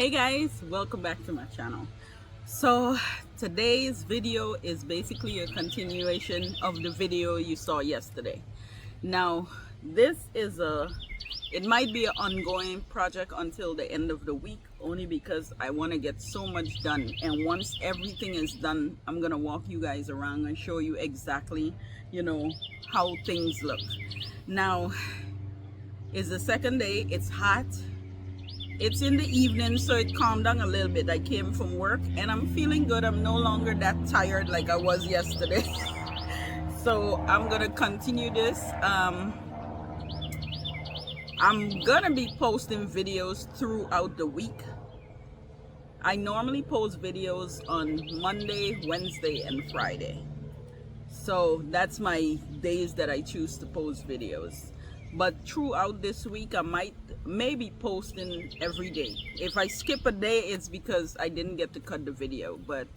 Hey guys, welcome back to my channel. So today's video is basically a continuation of the video you saw yesterday. Now it might be an ongoing project until the end of the week, only because I want to get so much done, and once everything is done, I'm gonna walk you guys around and show you exactly how things look. Now it's the second day. It's hot. It's in the evening, so it calmed down a little bit. I came from work and I'm feeling good. I'm no longer that tired like I was yesterday. So I'm gonna continue this. I'm gonna be posting videos throughout the week. I normally post videos on Monday, Wednesday, and Friday. So that's my days that I choose to post videos. But throughout this week, I might maybe posting every day. If I skip a day, it's because I didn't get to cut the video. But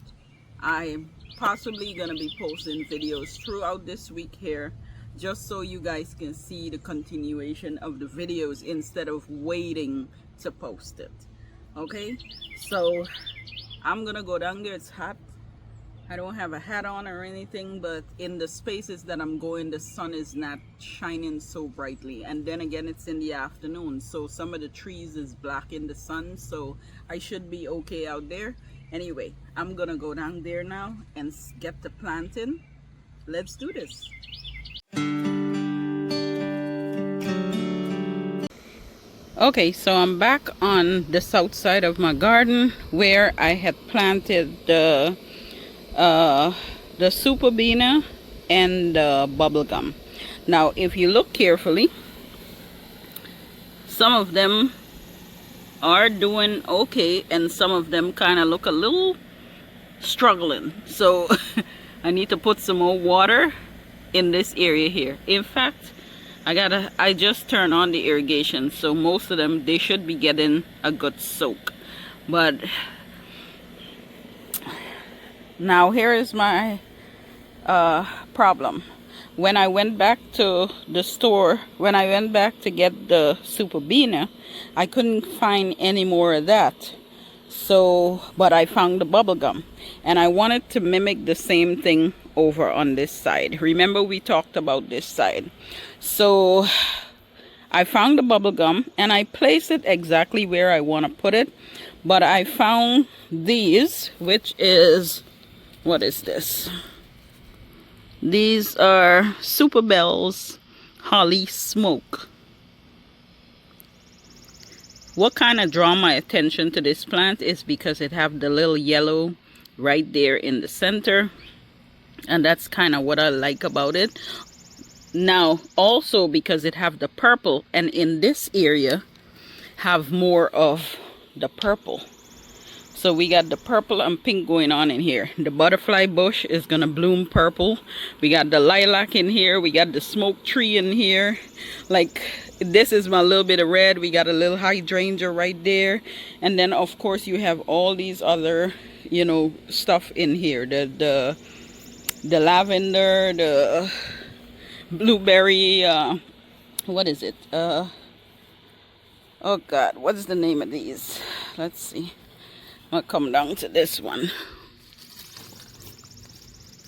I'm possibly gonna be posting videos throughout this week here, just so you guys can see the continuation of the videos instead of waiting to post it. Okay, so I'm gonna go down there. It's hot. I don't have a hat on or anything, but in the spaces that I'm going, the sun is not shining so brightly. And then again, it's in the afternoon, so some of the trees is blocking the sun, so I should be okay out there. Anyway, I'm gonna go down there now and get the planting. Let's do this. Okay, so I'm back on the south side of my garden where I had planted the super beaner and the bubble gum. Now if you look carefully, some of them are doing okay and some of them kind of look a little struggling, so I need to put some more water in this area here. In fact, I just turned on the irrigation, so most of them, they should be getting a good soak. But now here is my problem. When I went back to the store, when I went back to get the super beaner, I couldn't find any more of that. So, but I found the bubble gum, and I wanted to mimic the same thing over on this side. Remember, we talked about this side. So I found the bubble gum and I placed it exactly where I want to put it. But I found these, which is, what is this? These are Super Bells Holly Smoke. What kind of draw my attention to this plant is because it have the little yellow right there in the center, and that's kind of what I like about it. Now also because it have the purple, and in this area have more of the purple. So we got the purple and pink going on in here. The butterfly bush is gonna bloom purple. We got the lilac in here. We got the smoke tree in here. Like, this is my little bit of red. We got a little hydrangea right there. And then of course you have all these other, stuff in here. The lavender, the blueberry, what is it? Oh God, what is the name of these? Let's see. I'll come down to this one.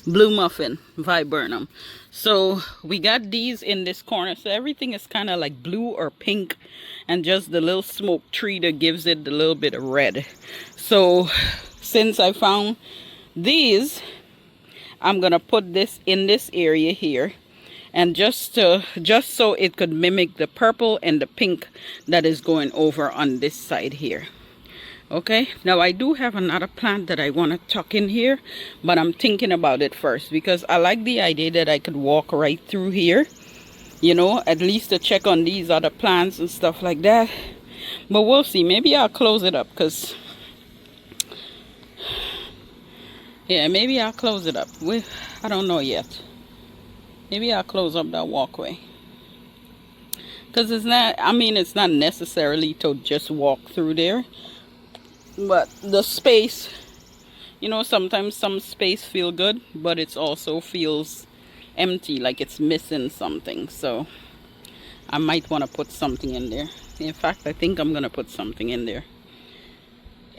Blue muffin, viburnum. So we got these in this corner. So everything is kind of like blue or pink, and just the little smoke tree that gives it a little bit of red. So since I found these, I'm gonna put this in this area here, and just so it could mimic the purple and the pink that is going over on this side here. Okay, now I do have another plant that I want to tuck in here, but I'm thinking about it first because I like the idea that I could walk right through here, at least to check on these other plants and stuff like that. But we'll see. Maybe I'll close it up because, yeah, maybe I'll close it up. I don't know yet. Maybe I'll close up that walkway because it's not necessarily to just walk through there. But the space, sometimes some space feel good, but it also feels empty, like it's missing something. So I might want to put something in there. In fact, I think I'm going to put something in there.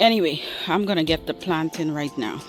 Anyway, I'm gonna get the plant in right now.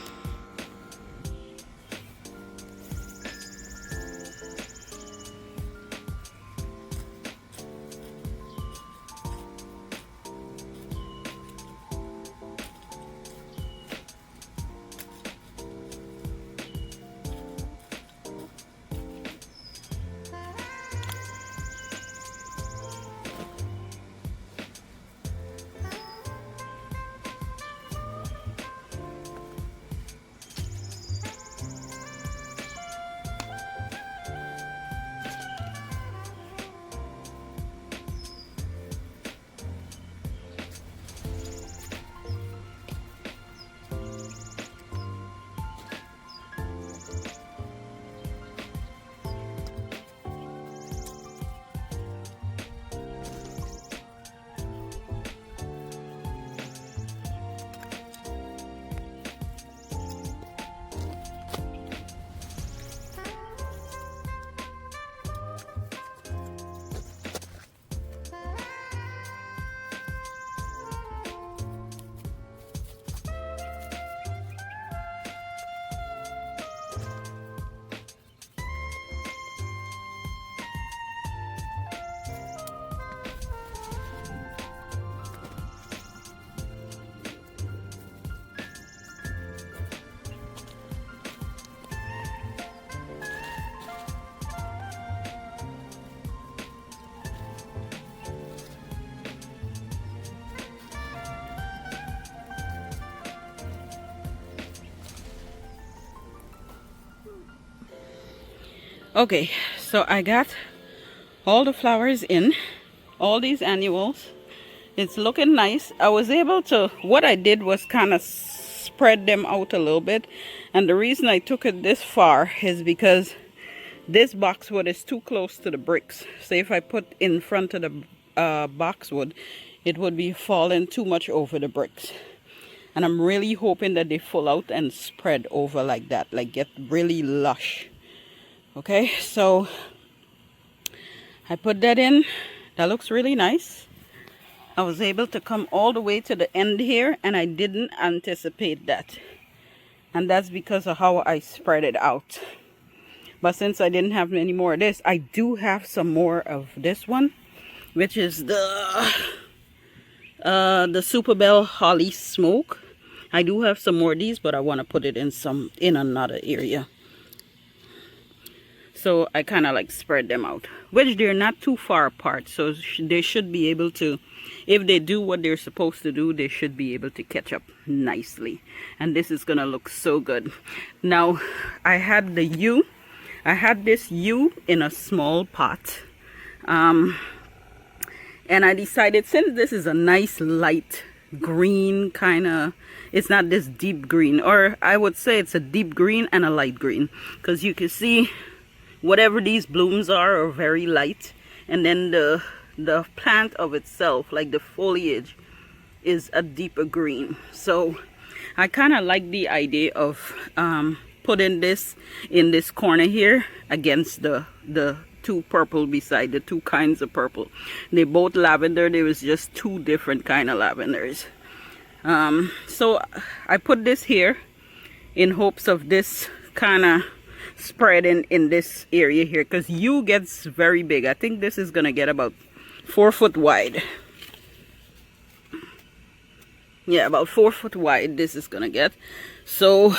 Okay, so I got all the flowers in, all these annuals. It's looking nice. I was able to, what I did was kind of spread them out a little bit. And the reason I took it this far is because this boxwood is too close to the bricks. So if I put in front of the boxwood, it would be falling too much over the bricks. And I'm really hoping that they full out and spread over like that, like get really lush. Okay, so I put that in. That looks really nice. I was able to come all the way to the end here, and I didn't anticipate that. And that's because of how I spread it out. But since I didn't have any more of this, I do have some more of this one, which is the Super Bell Holly Smoke. I do have some more of these, but I want to put it in another area. So I kind of like spread them out, which they're not too far apart. So they should be able to, if they do what they're supposed to do, they should be able to catch up nicely. And this is going to look so good. Now, I had this yew in a small pot. And I decided, since this is a nice light green kind of, it's not this deep green, or I would say it's a deep green and a light green, because you can see whatever these blooms are very light, and then the plant of itself, like the foliage, is a deeper green. So I kind of like the idea of putting this in this corner here against the two purple beside, the two kinds of purple. They both lavender. There was just two different kind of lavenders. So I put this here in hopes of this kind of spread in this area here, because yew gets very big. I think this is gonna get about 4 foot wide. Yeah, about 4 foot wide this is gonna get. So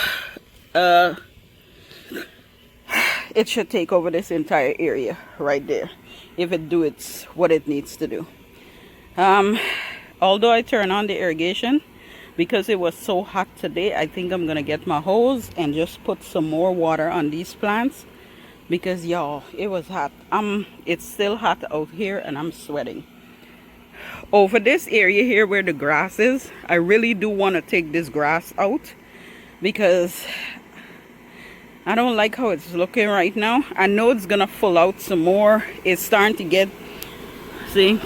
it should take over this entire area right there if it do what it needs to do. Although I turn on the irrigation, because it was so hot today, I think I'm gonna get my hose and just put some more water on these plants, because y'all, it was hot. It's still hot out here and I'm sweating. Over this area here where the grass is, I really do want to take this grass out, because I don't like how it's looking right now. I know it's gonna full out some more. It's starting to get, see,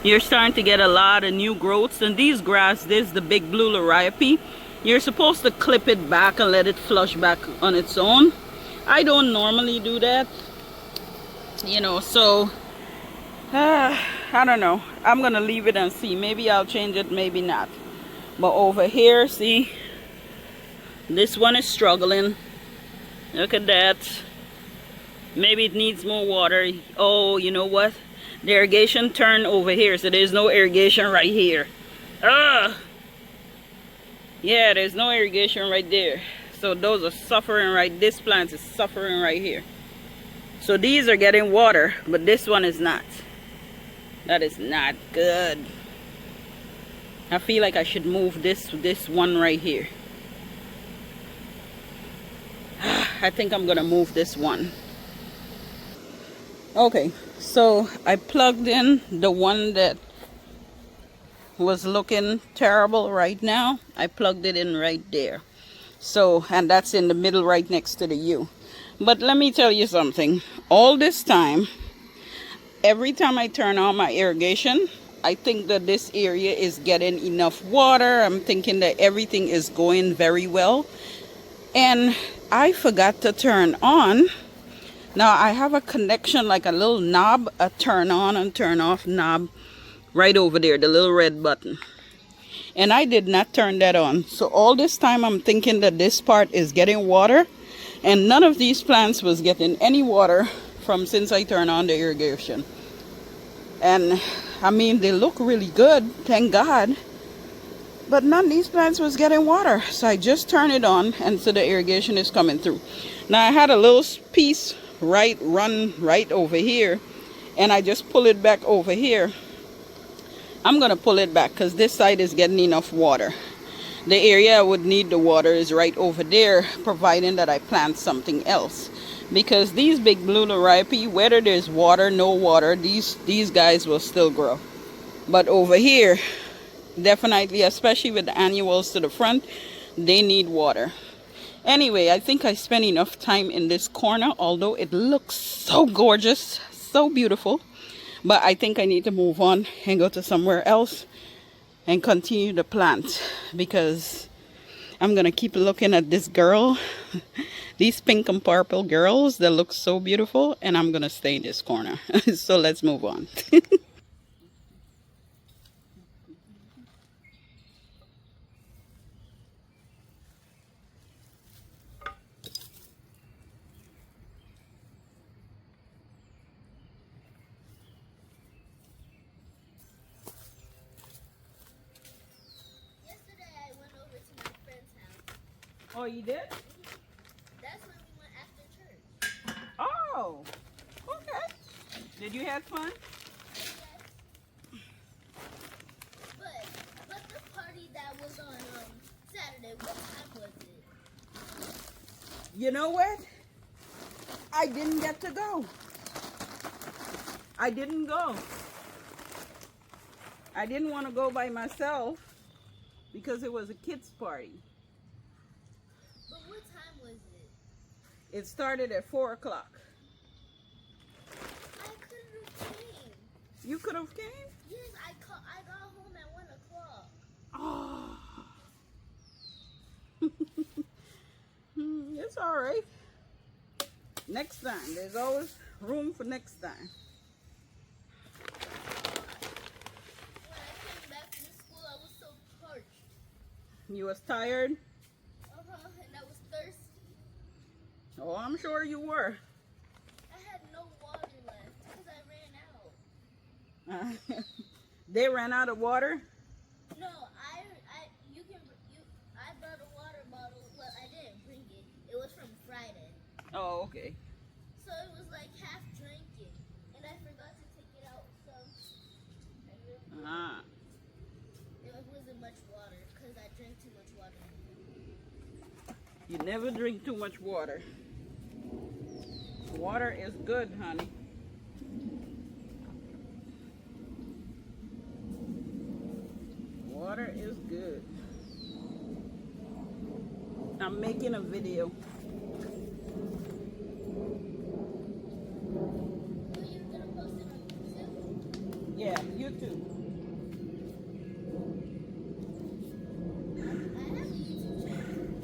you're starting to get a lot of new growths. And these grass, this is the big blue liriope. You're supposed to clip it back and let it flush back on its own. I don't normally do that, you know, so I don't know. I'm gonna leave it and see. Maybe I'll change it, maybe not. But over here, see, this one is struggling. Look at that. Maybe it needs more water. Oh, you know what? The irrigation turned over here, so there's no irrigation right here. Ugh! Yeah, there's no irrigation right there. So those are suffering right. This plant is suffering right here. So these are getting water, but this one is not. That is not good. I feel like I should move this one right here. I think I'm gonna move this one. Okay, so I plugged in the one that was looking terrible right now. I plugged it in right there. So, and that's in the middle right next to the U. But let me tell you something. All this time, every time I turn on my irrigation, I think that this area is getting enough water. I'm thinking that everything is going very well. And I forgot to turn on. Now I have a connection, like a little knob, a turn on and turn off knob right over there, the little red button. And I did not turn that on. So all this time I'm thinking that this part is getting water, and none of these plants was getting any water from since I turned on the irrigation. And I mean, they look really good, thank God. But none of these plants was getting water. So I just turned it on, and so the irrigation is coming through. Now I had a little piece run right over here, and I just pull it back over here. I'm gonna pull it back because this side is getting enough water. The area I would need the water is right over there, providing that I plant something else. Because these big blue liripe, whether there's water, no water, these guys will still grow. But over here, definitely, especially with the annuals to the front, they need water. Anyway, I think I spent enough time in this corner, although it looks so gorgeous, so beautiful. But I think I need to move on and go to somewhere else and continue to plant, because I'm going to keep looking at this girl, these pink and purple girls that look so beautiful, and I'm going to stay in this corner. So let's move on. Oh, you did? That's when we went after church. Oh, okay. Did you have fun? Yes. But the party that was on Saturday, what time was it? You know what? I didn't get to go. I didn't go. I didn't want to go by myself because it was a kids' party. But what time was it? It started at 4 o'clock. I could have came. You could have came? Yes, I got home at 1 o'clock. Oh. It's all right. Next time. There's always room for next time. When I came back from school, I was so parched. You was tired? And I was thirsty. Oh, I'm sure you were. I had no water left because I ran out. They ran out of water? No, I brought a water bottle. Well, I didn't bring it. It was from Friday. Oh, okay. So it was like half drinking, and I forgot to take it out. So it wasn't much water because I drank too much water. You never drink too much water. Water is good, honey. Water is good. I'm making a video. So you're gonna post it on YouTube? Yeah, YouTube. I have a YouTube channel.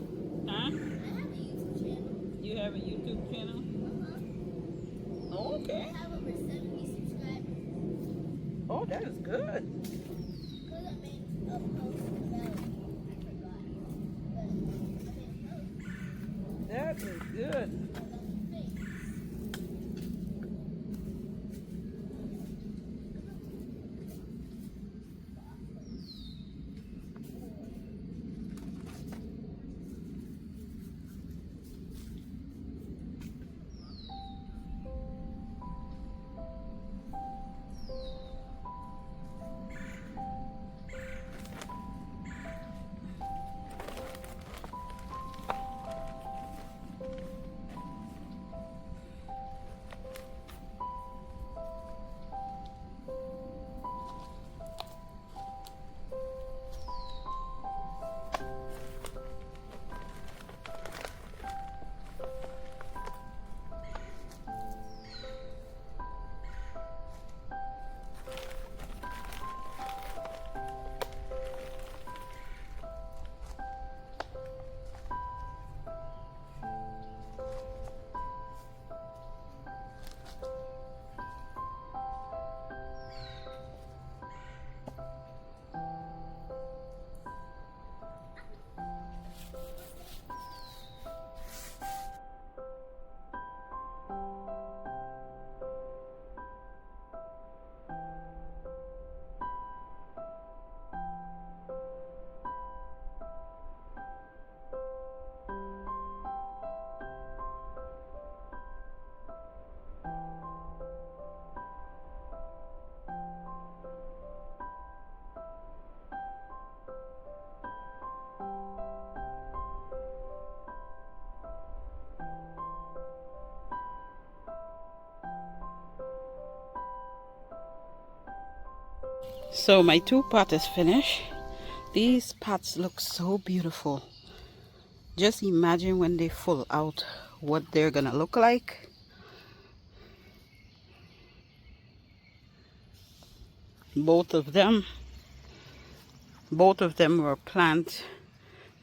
Huh? I have a YouTube channel. You have a YouTube channel? Oh, okay. I have over 70 subscribers. Oh, that is good. Because I made a post about That is good. So my 2 pot is finished. These pots look so beautiful. Just imagine when they full out what they're gonna look like. Both of them were planted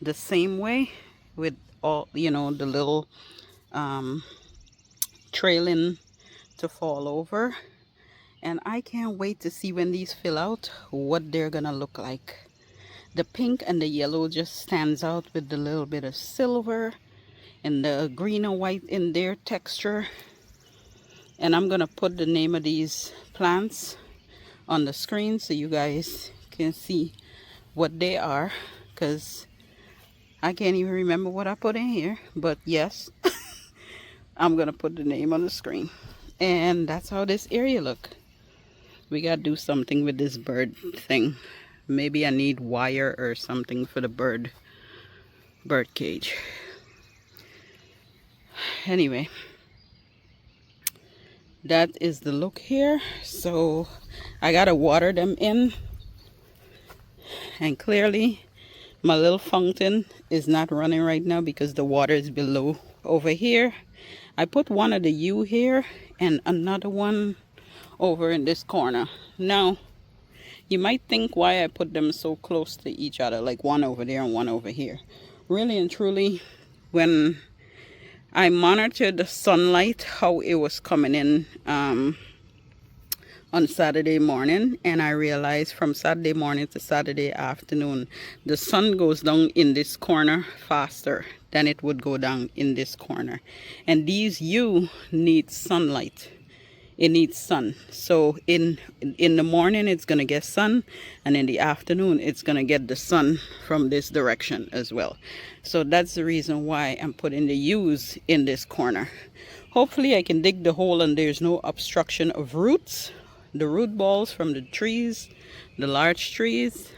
the same way with all, you know, the little trailing to fall over. And I can't wait to see when these fill out what they're gonna look like. The pink and the yellow just stands out with the little bit of silver and the green and white in their texture. And I'm gonna put the name of these plants on the screen so you guys can see what they are, because I can't even remember what I put in here, but yes, I'm gonna put the name on the screen. And that's how this area look. We gotta do something with this bird thing. Maybe I need wire or something for the bird cage. Anyway, that is the look here. So I gotta water them in, and clearly my little fountain is not running right now because the water is below over here. I put one of the U here and another one over in this corner. Now you might think why I put them so close to each other, like one over there and one over here. Really and truly, when I monitored the sunlight, how it was coming in on Saturday morning, and I realized from Saturday morning to Saturday afternoon, the sun goes down in this corner faster than it would go down in this corner. And these U need sunlight. It needs sun. So in the morning it's gonna get sun, and in the afternoon it's gonna get the sun from this direction as well. So that's the reason why I'm putting the U's in this corner. Hopefully I can dig the hole and there's no obstruction of roots, the root balls from the trees, the large trees.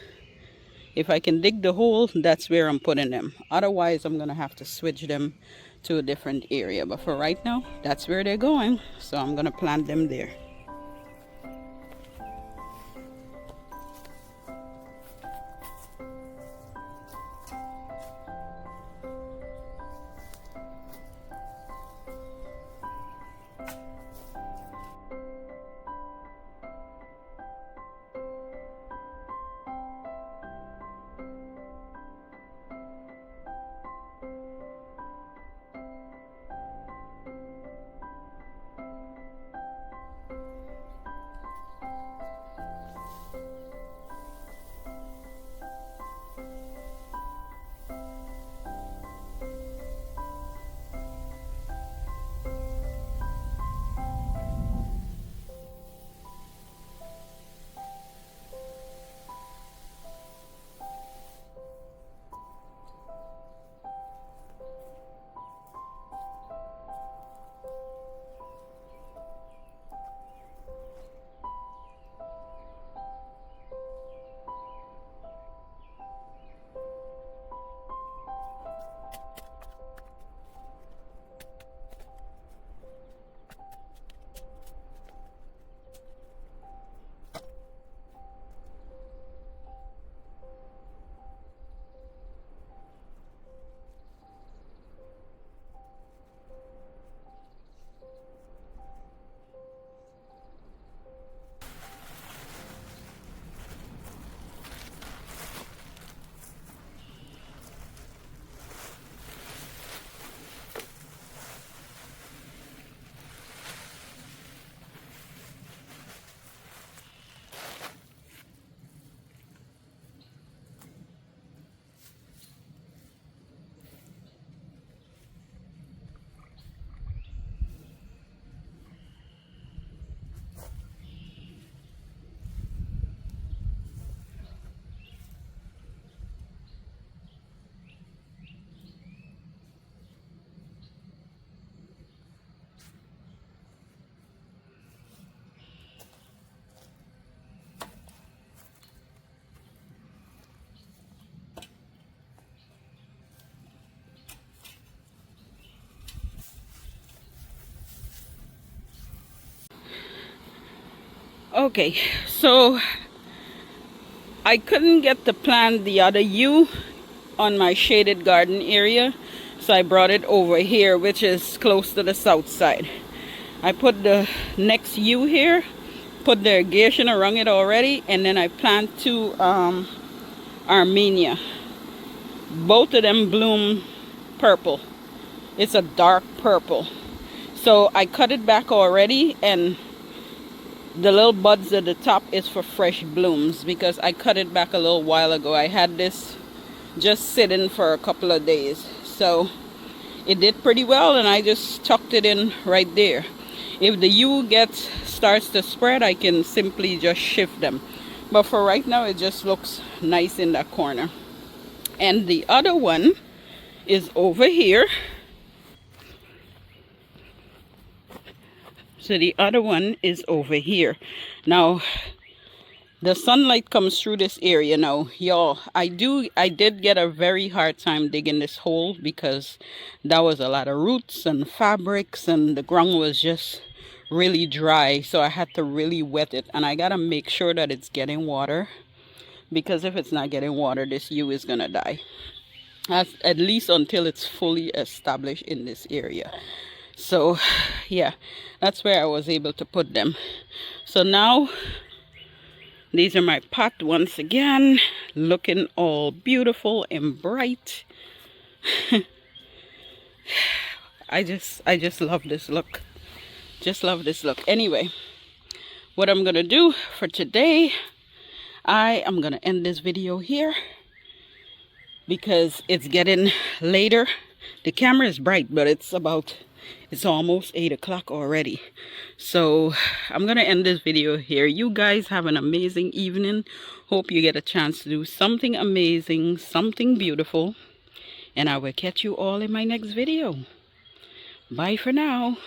If I can dig the hole, that's where I'm putting them. Otherwise I'm gonna have to switch them to a different area, but for right now that's where they're going, so I'm gonna plant them there. Okay, so I couldn't get to plant the other yew on my shaded garden area, so I brought it over here, which is close to the south side. I put the next yew here, put the irrigation around it already, and then I plant two Armenia. Both of them bloom purple. It's a dark purple. So I cut it back already, and the little buds at the top is for fresh blooms because I cut it back a little while ago. I had this just sitting for a couple of days, so it did pretty well, and I just tucked it in right there. If the yew starts to spread, I can simply just shift them, but for right now it just looks nice in that corner. And the other one is over here. So the other one is over here. Now the sunlight comes through this area. Now y'all, I did get a very hard time digging this hole because that was a lot of roots and fabrics, and the ground was just really dry, so I had to really wet it, and I gotta make sure that it's getting water, because if it's not getting water, this yew is gonna die, at least until it's fully established in this area. So yeah, that's where I was able to put them. So now these are my pot once again, looking all beautiful and bright. I just love this look. Just love this look. Anyway, what I'm gonna do for today, I am gonna end this video here because it's getting later. The camera is bright, but it's almost 8 o'clock already. So I'm gonna end this video here. You guys have an amazing evening. Hope you get a chance to do something amazing, something beautiful, and I will catch you all in my next video. Bye for now.